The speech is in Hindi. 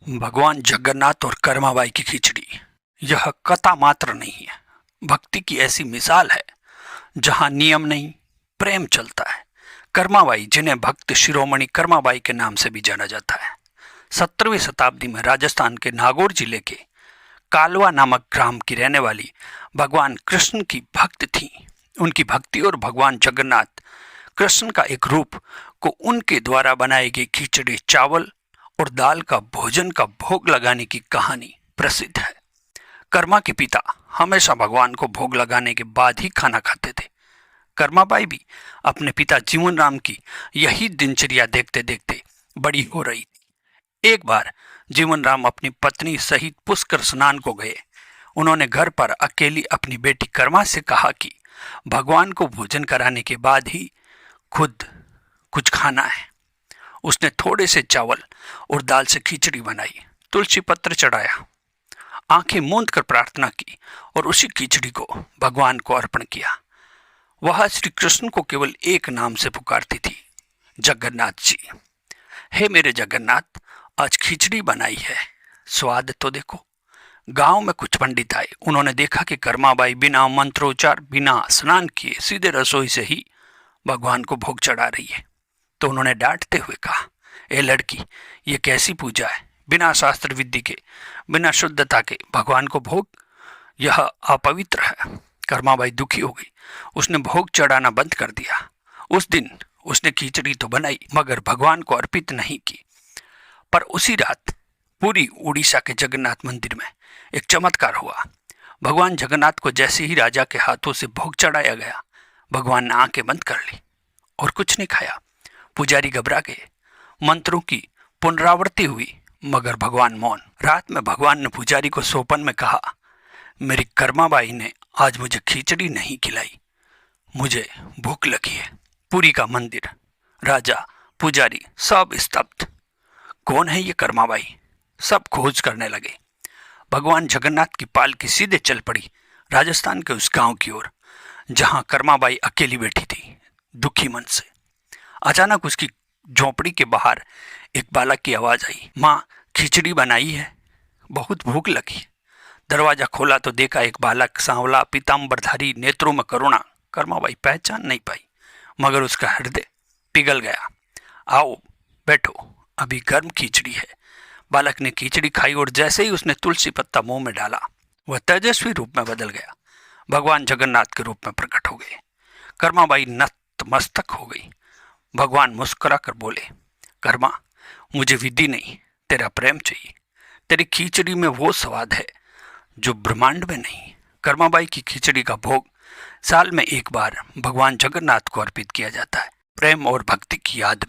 भगवान जगन्नाथ और कर्माबाई की खिचड़ी यह कथा मात्र नहीं है, भक्ति की ऐसी मिसाल है जहां नियम नहीं, प्रेम चलता है। कर्माबाई, जिन्हें भक्त शिरोमणि कर्माबाई के नाम से भी जाना जाता है, 17वीं शताब्दी में राजस्थान के नागौर जिले के कालवा नामक ग्राम की रहने वाली भगवान कृष्ण की भक्त थीं। उनकी भक्ति और भगवान जगन्नाथ कृष्ण का एक रूप को उनके द्वारा बनाई गई खिचड़ी चावल और दाल का भोजन का भोग लगाने की कहानी प्रसिद्ध है। कर्मा के पिता हमेशा भगवान को भोग लगाने के बाद ही खाना खाते थे। कर्माबाई भी अपने पिता जीवन राम की यही दिनचर्या देखते देखते बड़ी हो रही थी। एक बार जीवन राम अपनी पत्नी सहित पुष्कर स्नान को गए। उन्होंने घर पर अकेली अपनी बेटी कर्मा से कहा कि भगवान को भोजन कराने के बाद ही खुद कुछ खाना है। उसने थोड़े से चावल और दाल से खिचड़ी बनाई, तुलसी पत्र चढ़ाया, आंखें मूंद कर प्रार्थना की और उसी खिचड़ी को भगवान को अर्पण किया। वह श्री कृष्ण को केवल एक नाम से पुकारती थी, जगन्नाथ जी। हे मेरे जगन्नाथ, आज खिचड़ी बनाई है, स्वाद तो देखो। गांव में कुछ पंडित आए। उन्होंने देखा कि कर्माबाई बिना मंत्रोच्चार, बिना स्नान किए सीधे रसोई से ही भगवान को भोग चढ़ा रही है। तो उन्होंने डांटते हुए कहा, ए लड़की, ये कैसी पूजा है, बिना शास्त्र विधि के, बिना शुद्धता के भगवान को भोग, यह अपवित्र है। कर्माबाई दुखी हो गई। उसने भोग चढ़ाना बंद कर दिया। उस दिन उसने खिचड़ी तो बनाई मगर भगवान को अर्पित नहीं की। पर उसी रात पूरी उड़ीसा के जगन्नाथ मंदिर में एक चमत्कार हुआ। भगवान जगन्नाथ को जैसे ही राजा के हाथों से भोग चढ़ाया गया, भगवान ने आंखें बंद कर ली और कुछ नहीं खाया। पुजारी घबरा गए। मंत्रों की पुनरावृत्ति हुई मगर भगवान मौन। रात में भगवान ने पुजारी को सोपन में कहा, मेरी कर्माबाई ने आज मुझे खिचड़ी नहीं खिलाई, मुझे भूख लगी है। पुरी का मंदिर, राजा, पुजारी सब स्तब्ध। कौन है ये कर्माबाई? सब खोज करने लगे। भगवान जगन्नाथ की पालकी सीधे चल पड़ी राजस्थान के उस गांव की ओर जहां कर्माबाई अकेली बैठी थी, दुखी मन से। अचानक उसकी झोंपड़ी के बाहर एक बालक की आवाज आई, माँ, खिचड़ी बनाई है, बहुत भूख लगी। दरवाजा खोला तो देखा एक बालक, सांवला, पीताम्बरधारी, नेत्रों में करुणा। कर्माबाई पहचान नहीं पाई मगर उसका हृदय पिघल गया। आओ बैठो, अभी गर्म खिचड़ी है। बालक ने खिचड़ी खाई और जैसे ही उसने तुलसी पत्ता मुंह में डाला, वह तेजस्वी रूप में बदल गया, भगवान जगन्नाथ के रूप में प्रकट हो गए। कर्माबाई नतमस्तक हो गई। भगवान मुस्कुरा कर बोले, कर्मा, मुझे विधि नहीं, तेरा प्रेम चाहिए। तेरी खिचड़ी में वो स्वाद है जो ब्रह्मांड में नहीं। कर्माबाई की खिचड़ी का भोग साल में एक बार भगवान जगन्नाथ को अर्पित किया जाता है, प्रेम और भक्ति की याद में।